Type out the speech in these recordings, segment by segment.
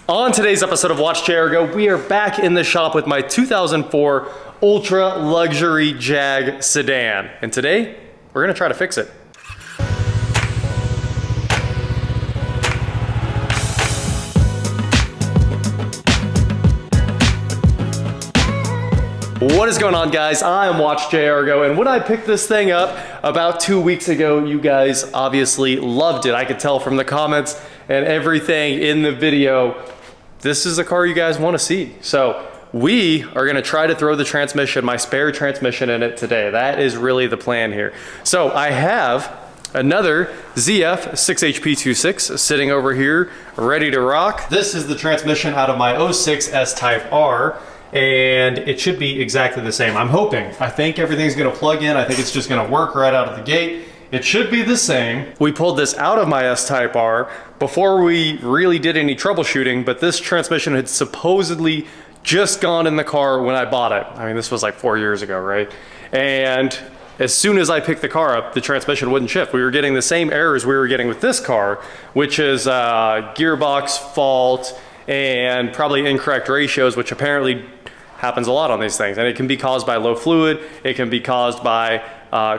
On today's episode of WatchJRGo, we are back in the shop with my 2004 ultra luxury Jag sedan. And today, we're gonna try to fix it. What is going on, guys? I am WatchJRGo, and when I picked this thing up about 2 weeks ago, you guys obviously loved it. I could tell from the comments and everything in the video, this is a car you guys want to see. So we are going to try to throw the transmission, my spare transmission, in it today. That is really the plan here. So I have another ZF 6HP26 sitting over here, ready to rock. This is the transmission out of my 06 S-Type R. And it should be exactly the same. I'm hoping. I think everything's gonna plug in. I think it's just gonna work right out of the gate. It should be the same. We pulled this out of my S-Type R before we really did any troubleshooting, but this transmission had supposedly just gone in the car when I bought it. I mean, this was like 4 years ago, right? And as soon as I picked the car up, the transmission wouldn't shift. We were getting the same errors we were getting with this car, which is gearbox fault and probably incorrect ratios, which apparently happens a lot on these things. And it can be caused by low fluid. It can be caused by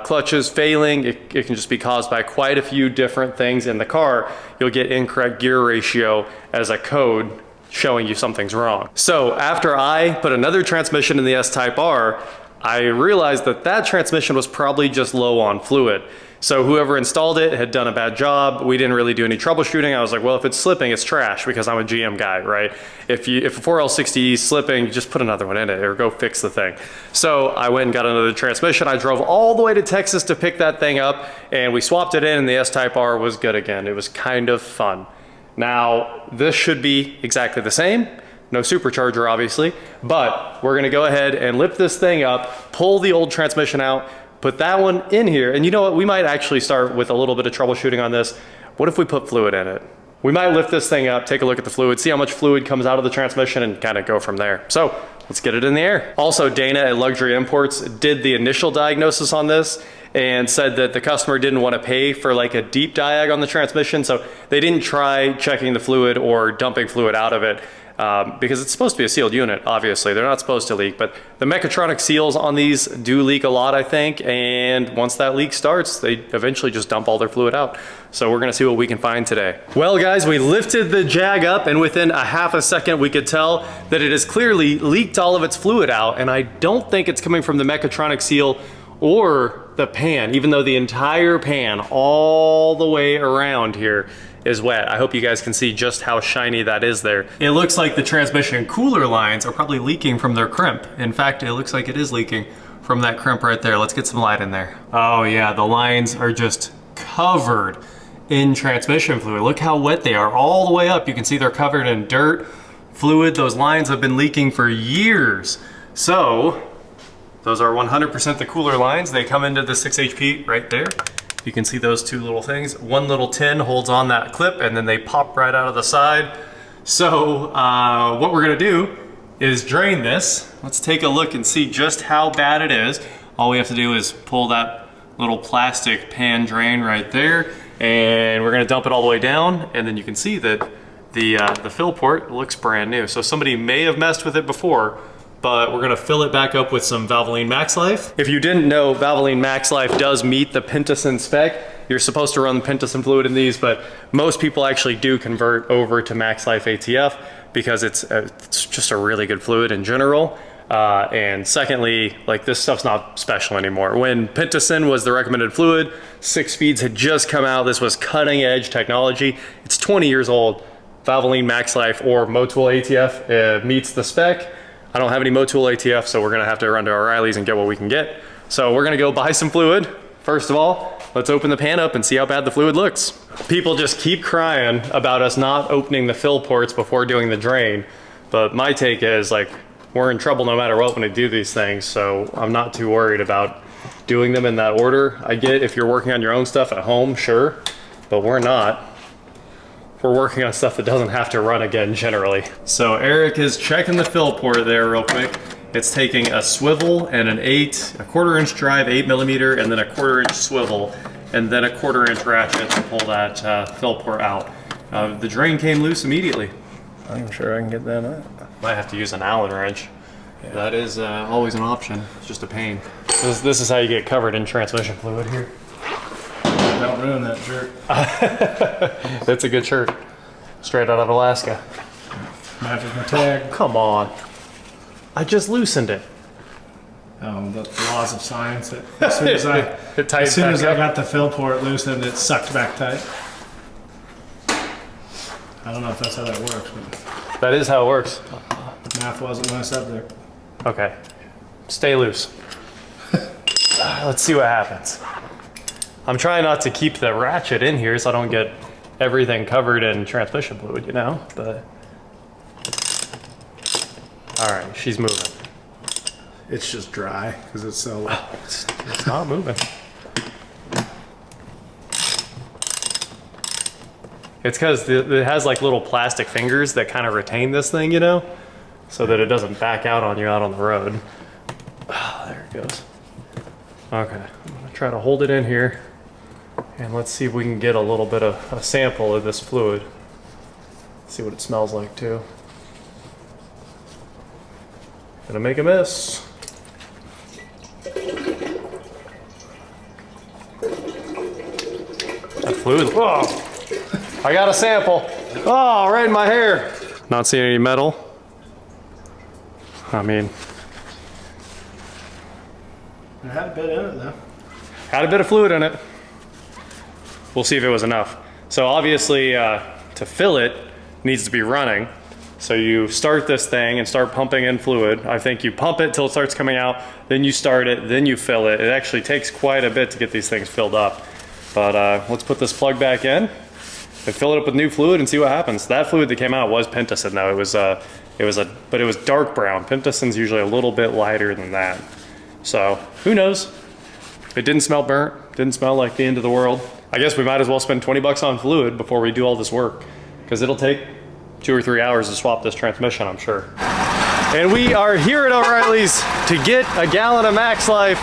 clutches failing. It can just be caused by quite a few different things in the car. You'll get incorrect gear ratio as a code showing you something's wrong. So after I put another transmission in the S-Type R, I realized that that transmission was probably just low on fluid. So whoever installed it had done a bad job. We didn't really do any troubleshooting. I was like, well, if it's slipping, it's trash, because I'm a GM guy, right? If a 4L60 is slipping, just put another one in it or go fix the thing. So I went and got another transmission. I drove all the way to Texas to pick that thing up, and we swapped it in, and the S-Type R was good again. It was kind of fun. Now, this should be exactly the same. No supercharger, obviously, but we're gonna go ahead and lift this thing up, pull the old transmission out, put that one in here, and you know what? We might actually start with a little bit of troubleshooting on this. What if we put fluid in it? We might lift this thing up, take a look at the fluid, see how much fluid comes out of the transmission, and kind of go from there. So let's get it in the air. Also, Dana at Luxury Imports did the initial diagnosis on this and said that the customer didn't want to pay for like a deep diag on the transmission, so they didn't try checking the fluid or dumping fluid out of it. Because it's supposed to be a sealed unit, obviously. They're not supposed to leak, but the mechatronic seals on these do leak a lot, I think, and once that leak starts, they eventually just dump all their fluid out. So we're gonna see what we can find today. Well, guys, we lifted the Jag up, and within a half a second, we could tell that it has clearly leaked all of its fluid out, and I don't think it's coming from the mechatronic seal or the pan, even though the entire pan all the way around here is wet. I hope you guys can see just how shiny that is there. It looks like the transmission cooler lines are probably leaking from their crimp. In fact, it looks like it is leaking from that crimp right there. Let's get some light in there. Oh yeah, the lines are just covered in transmission fluid. Look how wet they are all the way up. You can see they're covered in dirt, fluid. Those lines have been leaking for years. So those are 100% the cooler lines. They come into the 6HP right there. You can see those two little things. One little tin holds on that clip, and then they pop right out of the side. So what we're gonna do is drain this. Let's take a look and see just how bad it is. All we have to do is pull that little plastic pan drain right there, and we're gonna dump it all the way down, and then you can see that the fill port looks brand new. So somebody may have messed with it before, but we're gonna fill it back up with some Valvoline Max Life. If you didn't know, Valvoline Max Life does meet the Pentosin spec. You're supposed to run Pentosin fluid in these, but most people actually do convert over to Max Life ATF because it's just a really good fluid in general. And secondly, like, this stuff's not special anymore. When Pentosin was the recommended fluid, 6 speeds had just come out. This was cutting edge technology. It's 20 years old. Valvoline Max Life or Motul ATF meets the spec. I don't have any Motul ATF, so we're gonna have to run to O'Reilly's and get what we can get. So we're gonna go buy some fluid. First of all, let's open the pan up and see how bad the fluid looks. People just keep crying about us not opening the fill ports before doing the drain, but my take is, like, we're in trouble no matter what when we do these things, so I'm not too worried about doing them in that order. I get if you're working on your own stuff at home, sure, but we're not. We're working on stuff that doesn't have to run again generally. So Eric is checking the fill port there real quick. It's taking a swivel and a 1/4 inch drive, 8mm, and then a 1/4 inch swivel, and then a 1/4 inch ratchet to pull that fill port out. The drain came loose immediately. I'm sure I can get that up. Might have to use an Allen wrench. Yeah. That is always an option. It's just a pain. This is how you get covered in transmission fluid here. Don't ruin that shirt. It's a good shirt. Straight out of Alaska. Matches my tag. Come on. I just loosened it. Oh, the laws of science. As soon as I got the fill port loosened, it sucked back tight. I don't know if that's how that works, but that is how it works. Math wasn't my subject. Okay. Stay loose. Let's see what happens. I'm trying not to keep the ratchet in here so I don't get everything covered in transmission fluid, you know, but... All right, she's moving. It's just dry because it's so... It's not moving. It's because it has like little plastic fingers that kind of retain this thing, you know, so that it doesn't back out on you out on the road. Oh, there it goes. Okay, I'm gonna try to hold it in here and let's see if we can get a little bit of a sample of this fluid. See what it smells like too. Gonna make a mess. That fluid, whoa! I got a sample. Oh, right in my hair. Not seeing any metal. I mean, it had a bit in it though. Had a bit of fluid in it. We'll see if it was enough. So obviously, to fill it, needs to be running. So you start this thing and start pumping in fluid. I think you pump it till it starts coming out, then you start it, then you fill it. It actually takes quite a bit to get these things filled up. But let's put this plug back in and fill it up with new fluid and see what happens. That fluid that came out was Pentacin though. But it was dark brown. Pentacin's usually a little bit lighter than that. So who knows? It didn't smell burnt, didn't smell like the end of the world. I guess we might as well spend 20 bucks on fluid before we do all this work, because it'll take 2 or 3 hours to swap this transmission, I'm sure. And we are here at O'Reilly's to get a gallon of Max Life.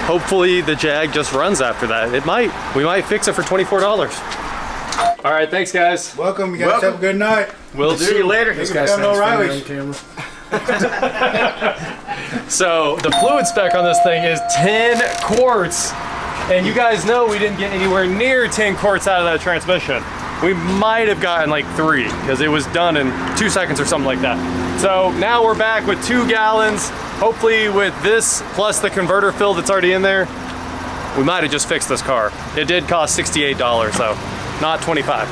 Hopefully the Jag just runs after that. It might. We might fix it for $24. All right, thanks guys. Welcome, you guys have a good night. We'll see you later. This guy's O'Reilly's. So the fluid spec on this thing is 10 quarts. And you guys know we didn't get anywhere near 10 quarts out of that transmission. We might have gotten like 3 because it was done in 2 seconds or something like that. So now we're back with 2 gallons. Hopefully with this plus the converter fill that's already in there, we might have just fixed this car. It did cost $68 though, not $25.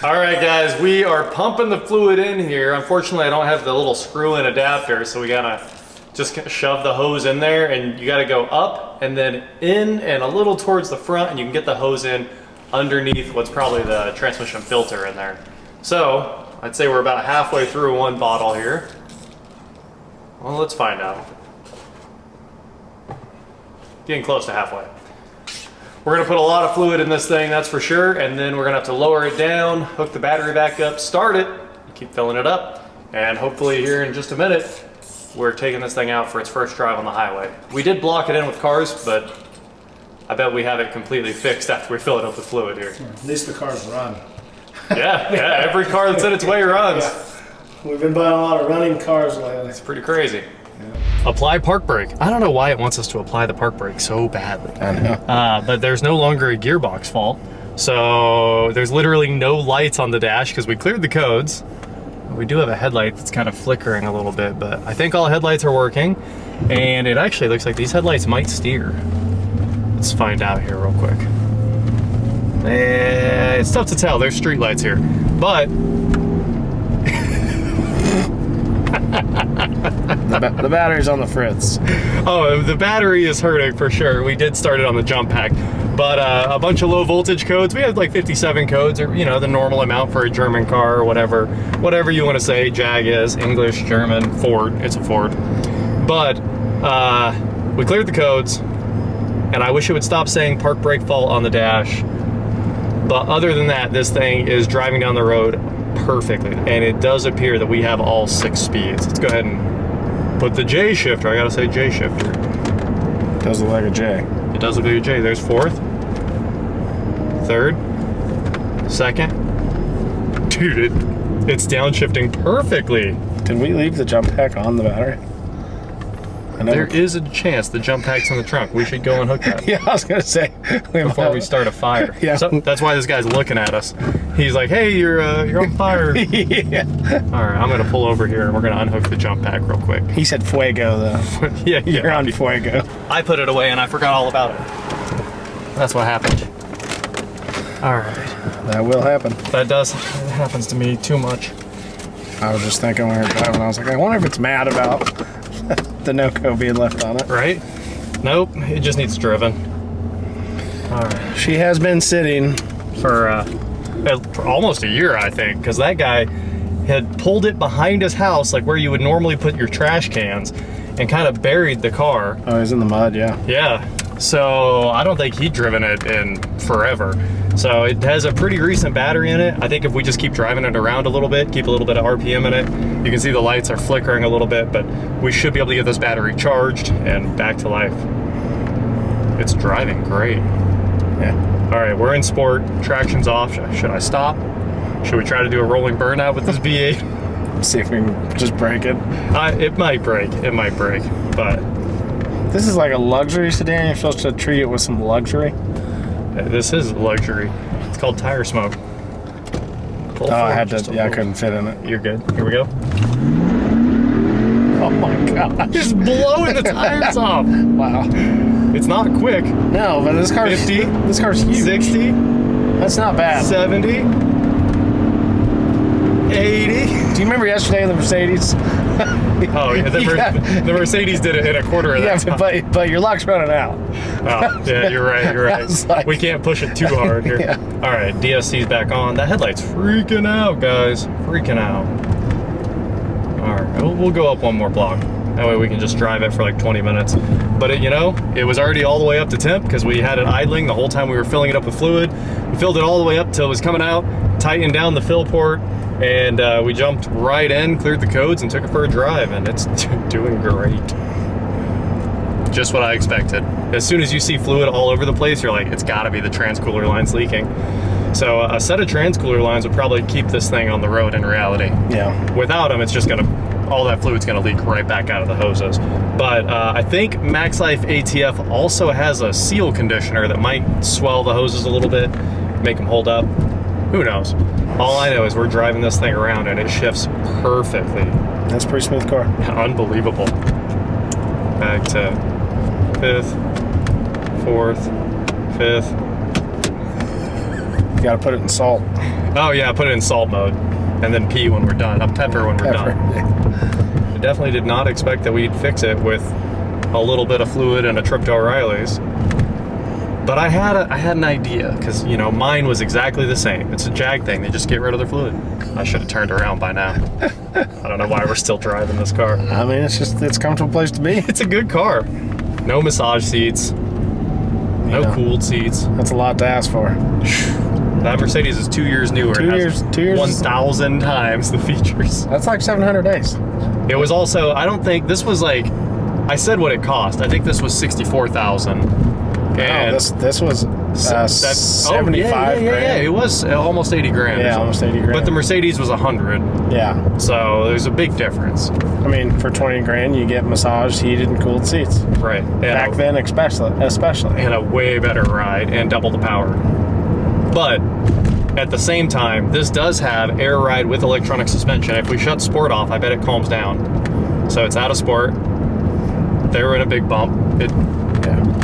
All right guys, we are pumping the fluid in here. Unfortunately, I don't have the little screw-in adapter, so we gotta just shove the hose in there, and you gotta go up and then in and a little towards the front, and you can get the hose in underneath what's probably the transmission filter in there. So I'd say we're about halfway through one bottle here. Well, let's find out. Getting close to halfway. We're gonna put a lot of fluid in this thing, that's for sure, and then we're gonna have to lower it down, hook the battery back up, start it, keep filling it up, and hopefully here in just a minute, we're taking this thing out for its first drive on the highway. We did block it in with cars, but I bet we have it completely fixed after we fill it up with fluid here. At least the cars run. Yeah, every car that's in its way runs. Yeah. We've been buying a lot of running cars lately. It's pretty crazy. Yeah. Apply park brake. I don't know why it wants us to apply the park brake so badly. I know. But there's no longer a gearbox fault. So there's literally no lights on the dash because we cleared the codes. We do have a headlight that's kind of flickering a little bit, but I think all headlights are working. And it actually looks like these headlights might steer. Let's find out here real quick. It's tough to tell, there's street lights here. But the battery's on the fritz. Oh, the battery is hurting for sure. We did start it on the jump pack, but a bunch of low voltage codes. We had like 57 codes, or you know, the normal amount for a German car or whatever you want to say. Jag is English, German, Ford. It's a Ford. But we cleared the codes, and I wish it would stop saying park brake fault on the dash. But other than that, this thing is driving down the road perfectly, and it does appear that we have all 6 speeds. Let's go ahead and put the J shifter. I gotta say J shifter. It does look like a J. It does look like a J. There's 4th, 3rd, 2nd. Dude, It's downshifting perfectly. Did we leave the jump pack on the battery? There is a chance the jump pack's in the trunk. We should go and hook that. Yeah, I was gonna say before we start a fire. Yeah. So that's why this guy's looking at us. He's like, "Hey, you're on fire." Yeah. All right, I'm gonna pull over here and we're gonna unhook the jump pack real quick. He said fuego though. Yeah, you're on fuego. I put it away and I forgot all about it. That's what happened. All right. That will happen. It happens to me too much. I was just thinking when we were driving, I was like, I wonder if it's mad about the no-co being left on it. Right? Nope, it just needs driven. All right. She has been sitting For almost a year, I think, because that guy had pulled it behind his house, like where you would normally put your trash cans, and kind of buried the car. Oh, he's in the mud, yeah. Yeah, so I don't think he'd driven it in forever. So it has a pretty recent battery in it. I think if we just keep driving it around a little bit, keep a little bit of RPM in it, you can see the lights are flickering a little bit, but we should be able to get this battery charged and back to life. It's driving great. Yeah. All right, we're in sport, traction's off. Should I stop? Should we try to do a rolling burnout with this V8? See if we can just break it. It might break, but. This is like a luxury sedan. You're supposed to treat it with some luxury. This is luxury. It's called tire smoke. Oh, I had to, yeah, I couldn't fit in it. You're good. Here we go. Oh my God. Just blowing the tires off. Wow. It's not quick. No, but this car's 50. This car's huge. 60. That's not bad. 70. 80. Do you remember yesterday in the Mercedes? Oh, yeah, the Mercedes did it in a quarter of that time. but your luck's running out. Oh, yeah, you're right. Like, we can't push it too hard here. Yeah. All right, DSC's back on. That headlight's freaking out, guys. Freaking out. All right, we'll go up one more block. That way we can just drive it for like 20 minutes. But it was already all the way up to temp because we had it idling the whole time we were filling it up with fluid. We filled it all the way up till it was coming out, tightened down the fill port, and we jumped right in, cleared the codes, and took it for a drive, and it's doing great. Just what I expected. As soon as you see fluid all over the place, you're like, it's gotta be the transcooler lines leaking. So a set of transcooler lines would probably keep this thing on the road in reality. Yeah. Without them, it's just all that fluid's gonna leak right back out of the hoses. But I think MaxLife ATF also has a seal conditioner that might swell the hoses a little bit, make them hold up. Who knows? All I know is we're driving this thing around and it shifts perfectly. That's a pretty smooth car. Unbelievable. Back to 5th, 4th, 5th. You gotta put it in salt. Oh yeah, put it in salt mode. And then P when we're done. Pepper when we're done. I definitely did not expect that we'd fix it with a little bit of fluid and a trip to O'Reilly's. But I had an idea, because mine was exactly the same. It's a Jag thing, they just get rid of their fluid. I should have turned around by now. I don't know why we're still driving this car. I mean, it's a comfortable place to be. It's a good car. No massage seats, no cooled seats. That's a lot to ask for. That Mercedes is 2 years newer. 2 years. 1,000 times the features. That's like 700 days. It was also, I don't think, this was like, I said what it cost. I think this was 64,000. And this was 75 grand. Yeah, it was almost 80 grand. Yeah, almost 80 grand. But the Mercedes was 100. Yeah. So there's a big difference. I mean, for 20 grand, you get massaged, heated, and cooled seats. Right. Back then, especially. And a way better ride and double the power. But at the same time, this does have air ride with electronic suspension. If we shut sport off, I bet it calms down. So it's out of sport. They were in a big bump.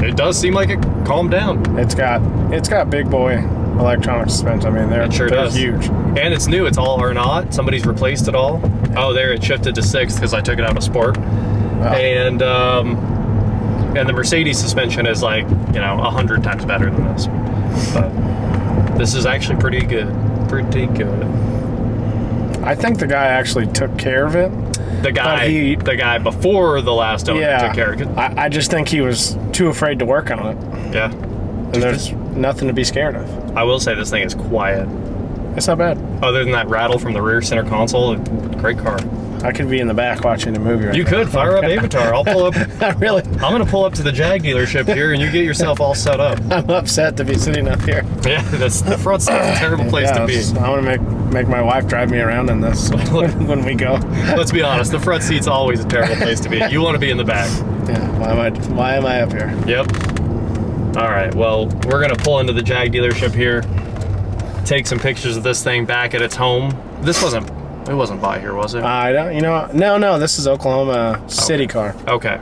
It does seem like it calmed down. It's got big boy electronic suspension. I mean, they're huge. And it's new. It's all or not. Somebody's replaced it all. Oh, there it shifted to 6th because I took it out of sport. Oh. And the Mercedes suspension is like 100 times better than this. But this is actually pretty good. Pretty good. I think the guy actually took care of it. The guy before the last owner took care of it. I just think he was too afraid to work on it. Yeah. And there's nothing to be scared of. I will say this thing is quiet. It's not bad. Other than that rattle from the rear center console, great car. I could be in the back watching a movie right You now. could fire up Avatar. I'll pull up. Really? I'm gonna pull up to the Jag dealership here, and you get yourself all set up. I'm upset to be sitting up here. Yeah, that's the front seat's a terrible place to be. I want to make my wife drive me around in this when we go. Let's be honest, the front seat's always a terrible place to be. You want to be in the back. Yeah. Why am I up here? Yep. All right. Well, we're gonna pull into the Jag dealership here. Take some pictures of this thing back at its home. It wasn't bought here, was it? I don't. You know. No. This is Oklahoma City car. Okay.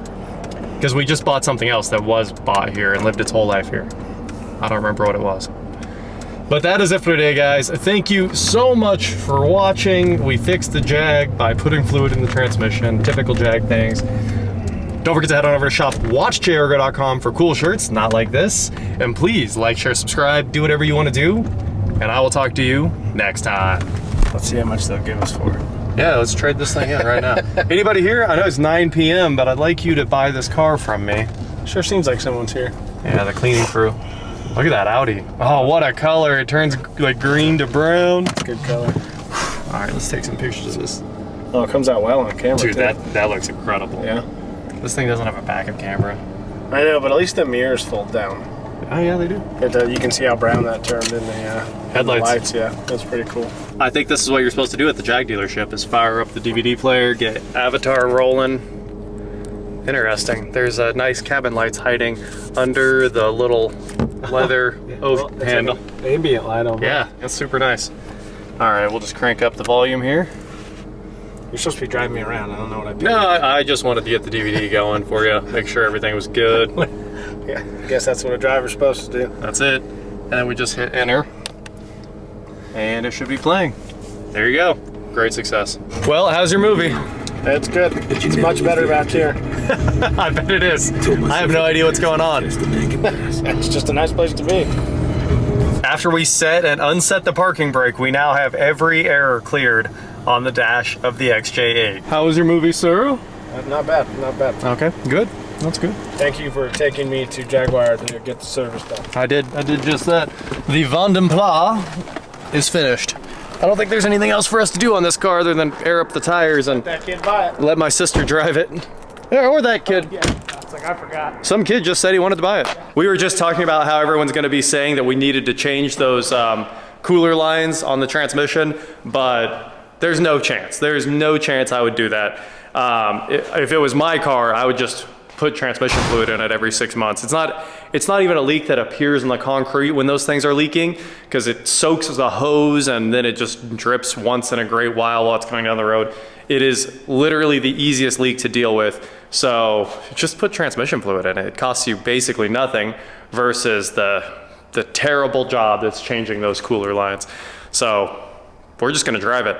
Because we just bought something else that was bought here and lived its whole life here. I don't remember what it was. But that is it for today, guys. Thank you so much for watching. We fixed the Jag by putting fluid in the transmission. Typical Jag things. Don't forget to head on over to shop WatchJRGo.com for cool shirts, not like this. And please like, share, subscribe, do whatever you want to do. And I will talk to you next time. Let's see how much they'll give us for it. Yeah, let's trade this thing in right now. Anybody here? I know it's 9 p.m., but I'd like you to buy this car from me. Sure seems like someone's here. Yeah, the cleaning crew. Look at that Audi. Oh, what a color. It turns like green to brown. It's a good color. All right, let's take some pictures of this. Oh, it comes out well on camera, Dude, too. that looks incredible. Yeah. This thing doesn't have a backup camera. I know, but at least the mirrors fold down. Oh, yeah, they do. You can see how brown that turned in the headlights. Lights, yeah. That's pretty cool. I think this is what you're supposed to do at the Jag dealership, is fire up the DVD player, get Avatar rolling. Interesting. There's a nice cabin lights hiding under the little leather handle. Like an ambient light over. Yeah, it's super nice. All right, we'll just crank up the volume here. You're supposed to be driving me around. I don't know what I did. No, I just wanted to get the DVD going for you, make sure everything was good. Yeah, I guess that's what a driver's supposed to do. That's it. And then we just hit enter. And it should be playing. There you go. Great success. Well, how's your movie? It's good. It's much better back here. I bet it is. I have no idea what's going on. It's just a nice place to be. After we set and unset the parking brake, we now have every error cleared on the dash of the XJ8. How was your movie, sir? Not bad, not bad. Okay, good. That's good. Thank you for taking me to Jaguar to get the service done. I did just that. The Vanden Plas is finished. I don't think there's anything else for us to do on this car other than air up the tires and That kid buy it. let my sister drive it. Yeah, or that kid. Yeah, it's like I forgot. Some kid just said he wanted to buy it. We were just talking about how everyone's gonna be saying that we needed to change those cooler lines on the transmission, but there's no chance. There's no chance I would do that. If it was my car, I would just put transmission fluid in it every 6 months. It's not even a leak that appears in the concrete when those things are leaking, because it soaks the hose and then it just drips once in a great while it's coming down the road. It is literally the easiest leak to deal with. So just put transmission fluid in it. It costs you basically nothing versus the terrible job that's changing those cooler lines. So we're just gonna drive it.